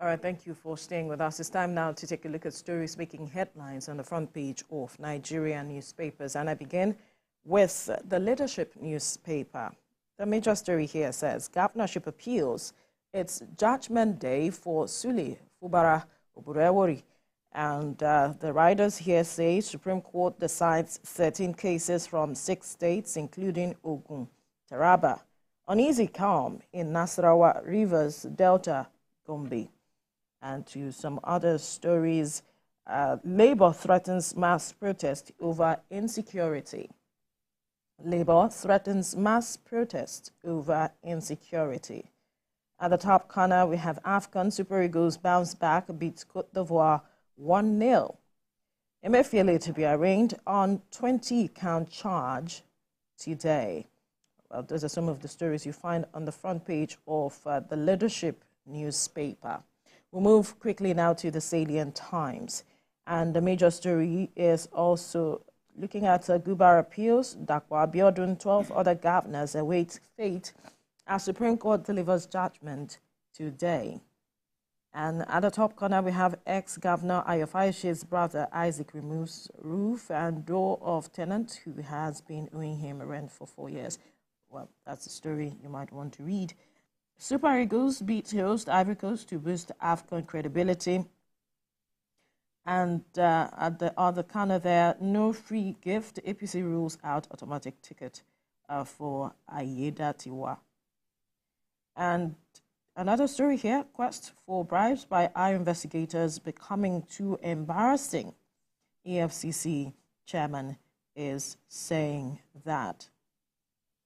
All right, thank you for staying with us. It's time now to take a look at stories making headlines on the front page of Nigerian newspapers. And I begin with the Leadership newspaper. The major story here says, Governorship appeals. It's Judgment Day for Sule Fubara Oburewori. And the writers here say Supreme Court decides 13 cases from 6 states, including Ogun, Taraba. Uneasy calm in Nasarawa, Rivers, Delta, Gombe. And to some other stories, Labour threatens mass protest over insecurity. Labour threatens mass protest over insecurity. At the top corner, we have Afghan Super Eagles bounce back, beats Côte d'Ivoire 1-0. Emefiele to be arraigned on 20-count charge today. Well, those are some of the stories you find on the front page of the Leadership newspaper. We'll move quickly now to the Salient Times. And the major story is also looking at Gubar appeals. Dakwa Abiodun, 12 other governors await fate as Supreme Court delivers judgment today. And at the top corner, we have ex-governor Ayofaye's brother Isaac removes roof and door of tenant who has been owing him rent for 4 years. Well, that's a story you might want to read. Super Eagles beat host Ivory Coast to boost AFCON credibility. And at the other corner there, no free gift. APC rules out automatic ticket for Ayeda Tiwa. And another story here, quest for bribes by our investigators becoming too embarrassing. EFCC chairman is saying that.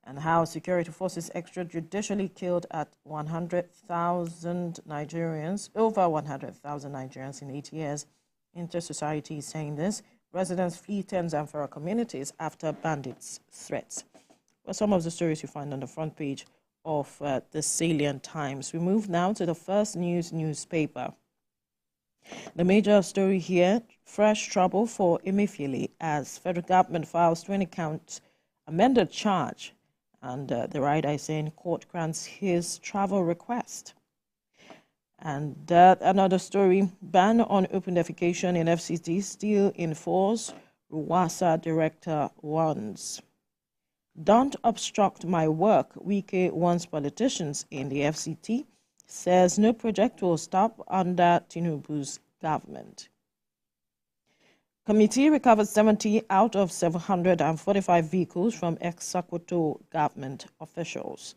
And how security forces extrajudicially killed at 100,000 Nigerians, over 100,000 Nigerians in 8 years. Inter-Society is saying this. Residents flee Thames and Zamfara communities after bandits' threats. Well, some of the stories you find on the front page of the Salient Times. We move now to the First News newspaper. The major story here, fresh trouble for Emefiele as federal government files 20-count amended charge. And the writer is saying court grants his travel request. And another story, ban on open defecation in FCT still in force, Ruwasa director warns. Don't obstruct my work, Wike warns politicians in the FCT, says no project will stop under Tinubu's government. Committee recovered 70 out of 745 vehicles from ex-Sokoto government officials.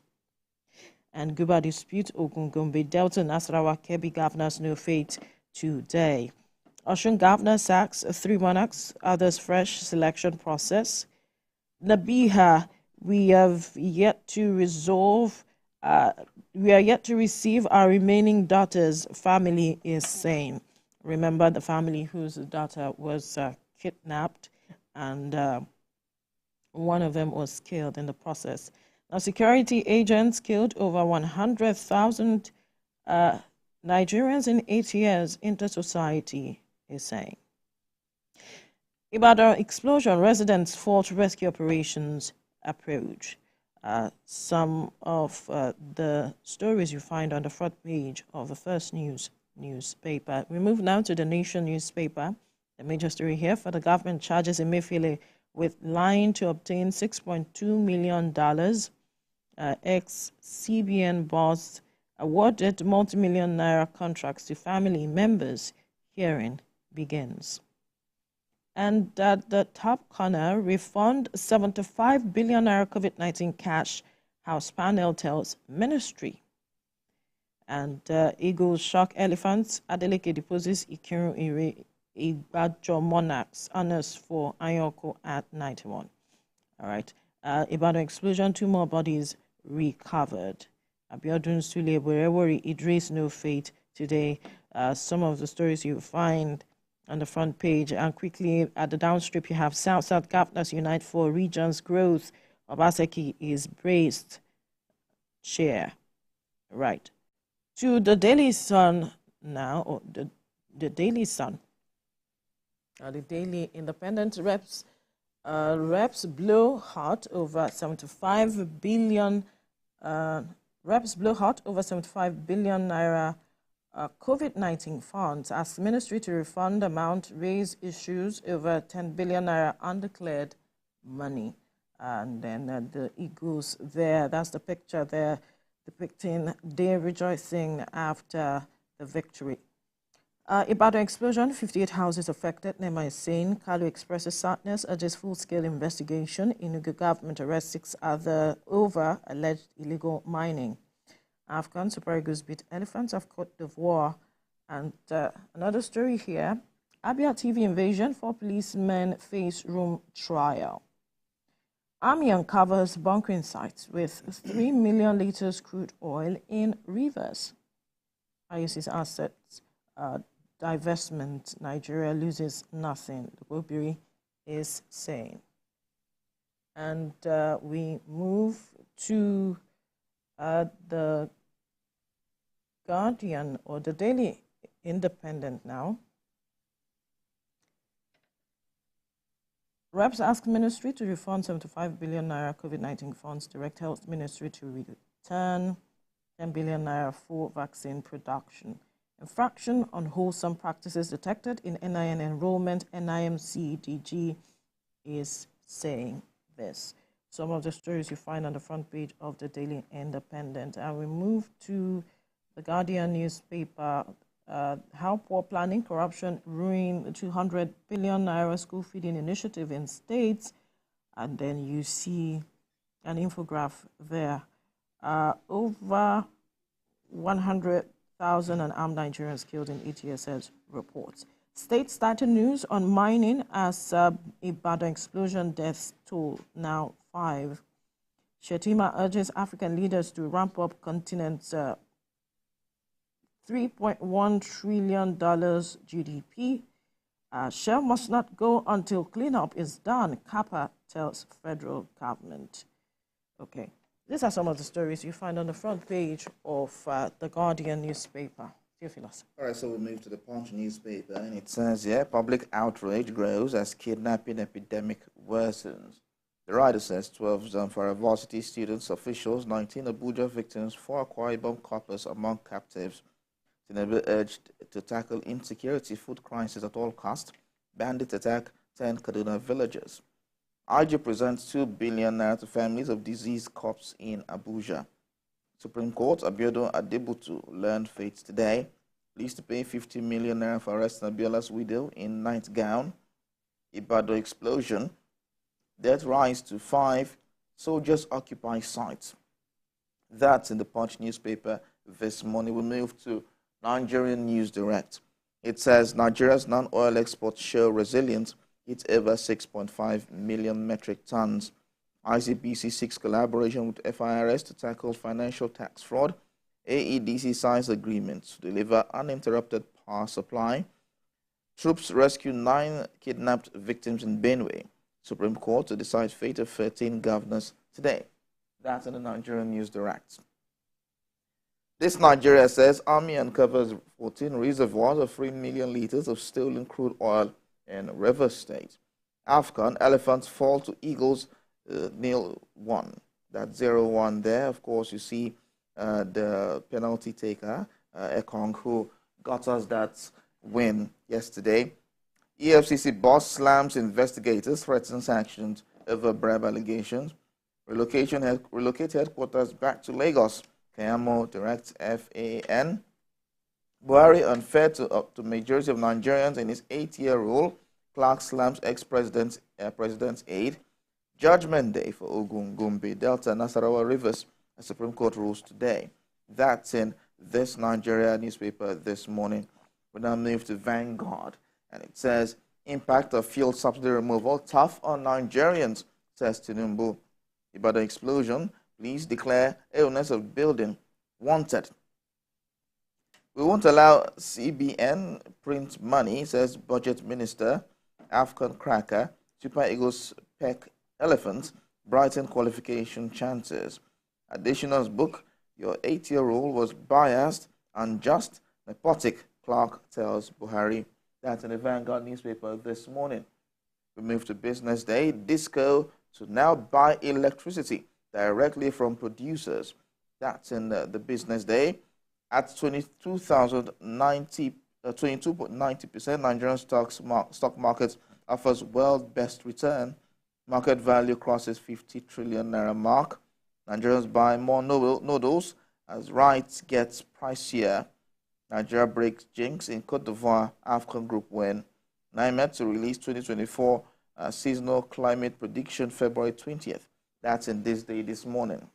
And Guba dispute Ogun, Gombe, Delta, Nasarawa, Kebbi governors no fate today. Osun governor sacks 3 monarchs, others fresh selection process. Nabiha, we are yet to receive our remaining daughters, family is saying. Remember the family whose daughter was kidnapped and one of them was killed in the process. Now, security agents killed over 100,000 Nigerians in 8 years, Inter-Society is saying. Ibadan explosion, residents fought rescue operations approach. Some of the stories you find on the front page of the First News newspaper. We move now to the Nation newspaper. The major story here, for the government charges Emefiele with lying to obtain $6.2 million. Ex-CBN boss awarded multi-million naira contracts to family members. Hearing begins. And at the top corner, refund 75 billion naira COVID-19 cash, House panel tells ministry. And Eagles shock elephants. Adeleke deposits Ikiru Igbajo monarchs. Honors for Ayoko at 91. All right. Ibadan explosion, 2 more bodies recovered. Abiodun Sule Oburewori, Idris no fate today. Some of the stories you find on the front page. And quickly at the downstrip, you have South Governors Unite for Regions Growth. Obaseki is braced. Chair. Right. To the Daily Sun now, or the Daily Sun. The Daily Independent reps blow hot over 75 billion. Reps blow hot over 75 billion naira COVID-19 funds, asks ministry to refund amount, raise issues over 10 billion naira undeclared money. And then the eagles there, that's the picture there depicting their rejoicing after the victory. Ibadan explosion, 58 houses affected. Nema is saying Kalu expresses sadness, urges full-scale investigation. Enugu government arrests 6 other over alleged illegal mining. Afghan Super Eagles beat Elephants of Cote d'Ivoire. And another story here, Abia TV invasion, 4 policemen face room trial. Army uncovers bunkering sites with 3 million liters crude oil in rivers. IUC's assets divestment, Nigeria loses nothing, the Bobiri is saying. And we move to the Guardian or the Daily Independent now. Reps ask Ministry to refund 75 billion naira COVID-19 funds, direct Health Ministry to return 10 billion naira for vaccine production. Infraction on wholesome practices detected in NIN enrollment, NIMC-DG is saying this. Some of the stories you find on the front page of the Daily Independent. And we move to the Guardian newspaper. How poor planning, corruption ruin the 200 billion naira school feeding initiative in states. And then you see an infographic there. Over 100,000 unarmed Nigerians killed in ETSS reports. State started news on mining as Ibadan explosion deaths toll now 5. Shetima urges African leaders to ramp up continent's $3.1 trillion GDP. Shell must not go until cleanup is done, Kappa tells federal government. Okay, these are some of the stories you find on the front page of the Guardian newspaper. Theophilus. All right, so we move to the Punch newspaper, and it says here, public outrage grows as kidnapping epidemic worsens. The writer says 12 Zamfara varsity students, officials, 19 Abuja victims, 4 Akwa Ibom coppers among captives. Tinubu urged to tackle insecurity, food crisis at all costs. Bandits attack 10 Kaduna villages. IG presents 2 billion naira to families of deceased cops in Abuja. Supreme Court, Abiodun Adebutu learned fate today. Pleased to pay 50 million naira for arresting Abiola's widow in nightgown. Ibadan explosion. Death rise to 5. Soldiers occupy sites. That's in the Punch newspaper this morning. We move to Nigerian News Direct. It says Nigeria's non-oil exports show resilience, hit over 6.5 million metric tons. ICPC seeks collaboration with FIRS to tackle financial tax fraud. AEDC signs agreements to deliver uninterrupted power supply. Troops rescue 9 kidnapped victims in Benue. Supreme Court to decide fate of 13 governors today. That's in the Nigerian News Direct. This Nigeria says Army uncovers 14 reservoirs of 3 million liters of stolen crude oil in Rivers State. Afghan elephants fall to Eagles 0-1. That's 0-1 there. Of course, you see the penalty taker, Ekong, who got us that win yesterday. EFCC boss slams investigators, threatens actions over bribe allegations. Relocate headquarters back to Lagos. Kayamo directs FAN. Buhari unfair to majority of Nigerians in his 8-year rule. Clark slams ex-president's aide. Judgment day for Ogun, Gombe, Delta, Nasarawa Rivers. The Supreme Court rules today. That's in this Nigeria newspaper this morning. We now move to Vanguard, and it says, impact of fuel subsidy removal tough on Nigerians, says Tinubu. Ibadan explosion, please declare illness of building wanted. We won't allow CBN print money, says Budget Minister. Afghan cracker, Super Eagles peck elephants, brighten qualification chances. Additional's book, your 8-year rule was biased, unjust, nepotic, Clark tells Buhari. That's in the Vanguard newspaper this morning. We move to Business Day. Disco to now buy electricity directly from producers. That's in the Business Day. at 22.90%, Nigerian stock market offers world best return. Market value crosses 50 trillion naira mark. Nigerians buy more noodles as rice gets pricier. Nigeria breaks jinx in Cote d'Ivoire AFCON group win. NIMET to release 2024 seasonal climate prediction February 20th. That's in this day this morning.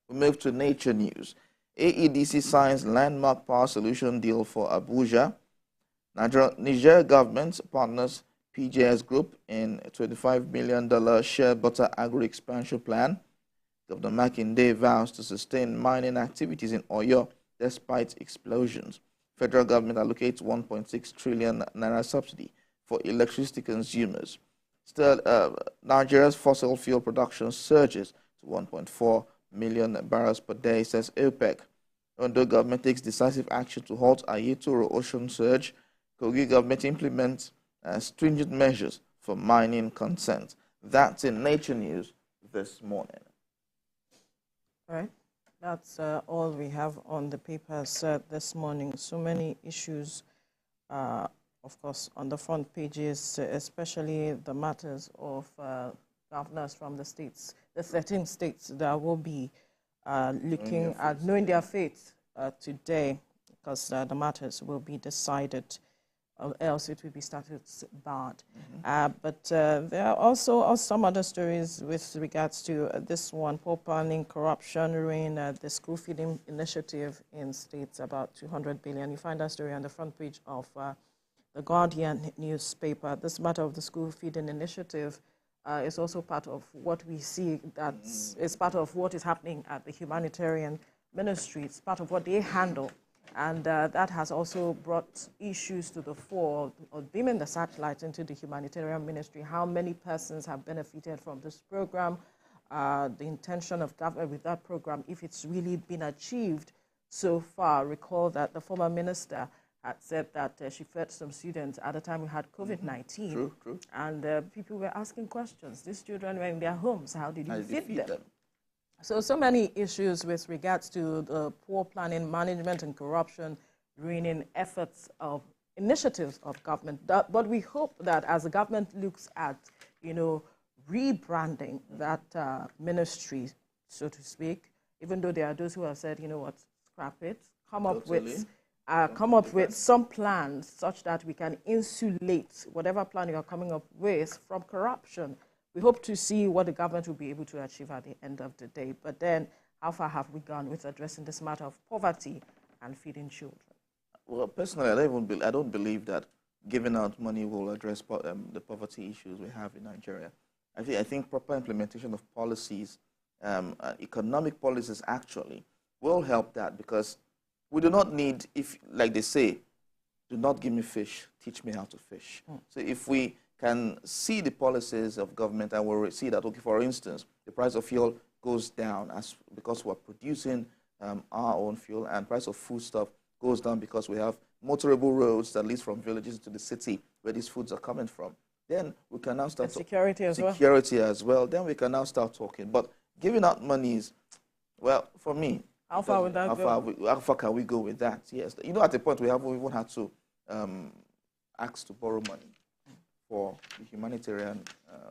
We move to Nature News. AEDC signs landmark power solution deal for Abuja. Niger government partners PJS Group in a $25 million share butter agro expansion plan. Governor Makinde vows to sustain mining activities in Oyo despite explosions. Federal government allocates 1.6 trillion naira subsidy for electricity consumers. Still, Nigeria's fossil fuel production surges to 1.4 million barrels per day, says OPEC. Ondo government takes decisive action to halt Ayetoro ocean surge. Kogi government implements stringent measures for mining consent. That's in Nature News this morning. All right. That's all we have on the papers this morning. So many issues, of course, on the front pages, especially the matters of governors from the states, the 13 states that will be looking at knowing their fate today, because the matters will be decided, or else it will be started bad. But there are also some other stories with regards to this one: poor planning, corruption, ruin, the school feeding initiative in states, about 200 billion. You find that story on the front page of the Guardian newspaper. This matter of the school feeding initiative is also part of what we see that is part of what is happening at the humanitarian ministry. It's part of what they handle. And that has also brought issues to the fore, or beaming the satellite into the humanitarian ministry. How many persons have benefited from this program, the intention of government with that program, if it's really been achieved so far. Recall that the former minister had said that she fed some students at the time we had COVID-19. True. And people were asking questions. These children were in their homes. How did you feed them? So many issues with regards to the poor planning, management, and corruption, ruining efforts of initiatives of government. But we hope that as the government looks at, rebranding that ministry, so to speak, even though there are those who have said, scrap it, come up with some plans such that we can insulate whatever plan you are coming up with from corruption. We hope to see what the government will be able to achieve at the end of the day. But then, how far have we gone with addressing this matter of poverty and feeding children? Well, personally, I don't believe that giving out money will address the poverty issues we have in Nigeria. I think proper implementation of policies, economic policies actually, will help that, because we do not need, like they say, do not give me fish, teach me how to fish. So if we can see the policies of government and we'll see that, okay, for instance, the price of fuel goes down because we're producing our own fuel, and price of foodstuff goes down because we have motorable roads that lead from villages to the city where these foods are coming from. Then we can now start security as well. Then we can now start talking. But giving out money is, well, for me, how far would that go? How far can we go with that? Yes, at a point we even had to ask to borrow money for the humanitarian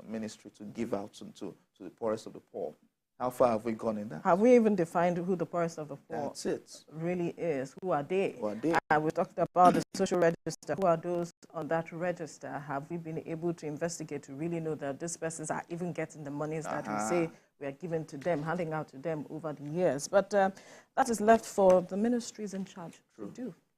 ministry to give out to the poorest of the poor. How far have we gone in that? Have we even defined who the poorest of the poor That's it. Really is? Who are they? Who are they? We talked about the social register. Who are those on that register? Have we been able to investigate to really know that these persons are even getting the monies that we say we are giving to them, handing out to them over the years? But that is left for the ministries in charge to do.